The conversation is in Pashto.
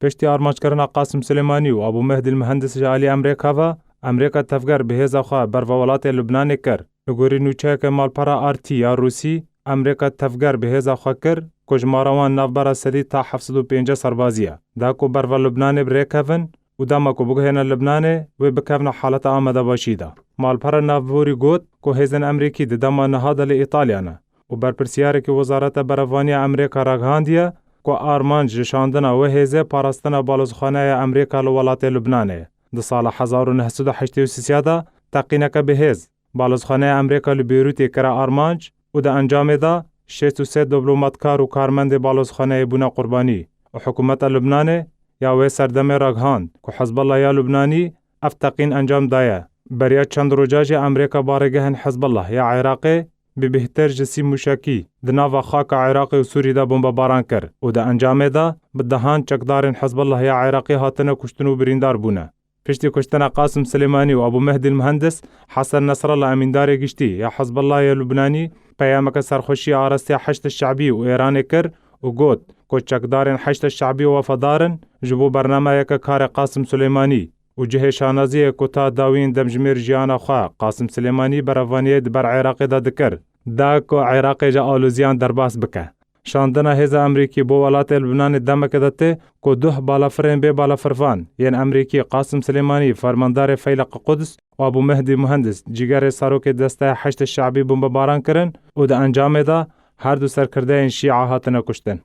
پشتی آرمانجکرنا قاسم سلیمانی و ابو مهدی المهندس جالی امریکا و امریکا تفگر بهز خو بر ولات لبنان کر لگوری نوچه که مالپرا آرتی یا روسی امریکا تفگر بهز خو کر کجماروان نوبرا سدی تا 750 سربازیه دا کو بر لبنان بریکون و دما کو بگهنا لبنان و بکفنا حالت آمده باشیدا مالپرا نوبوری گوت کو هزن امریکی دما نهاد ل ایتالیانا و بر پرسیاره که وزارت بروانی امریکا راگهاندیه کو آرمانج شاندنا و هزه پاراستنا بالزخانه امریکا لولات لبنان د سال 1983 دا تقینک بهز بالزخانه امریکا لبیروت کرا آرمانج و د انجام دا 63 دیپلماتکار و کارمند بالزخانه بونا قربانی و حکومت لبنان یا و سردم راگهاند کو حزب الله یا لبنانی افتقین انجام دایه بریا چند روجاج امریکا بارگهن حزب الله یا عراقی به بهتر جسی موشکی د ناو خاک عراق و سوری دا بمباران کر و د انجام دا بدهان چکدارن حزب الله یا عراقی هاتنه کشتن و بریندار بونه پشتی کشتن قاسم سلیمانی و ابو مهدی المهندس حسن نصر الله امیندار گشتی یا حزب الله یا لبنانی پیامک سرخوشی آرستی حشد الشعبی و ایران کر و گوت کو چکدارن حشد الشعبی و وفادارن جبو برنامه یک کار قاسم سلیمانی و جه شانازی کوتا داوین دمجمیر جیانا خوا قاسم سلیمانی بروانی بر عراق دا دکر دا کو عراق جا آلوزیان درباس بکه شاندنا هزا امریکی بو ولات لبنان دمک دته کو دوه بالافرین به بالافرفان یعنی امریکی قاسم سلیمانی فرماندار فیلق قدس و ابو مهدی مهندس جگر ساروک دسته حشد الشعبی بمباران کرن و دا انجام دا هر دو سرکرده شیعه هاتنه کشتن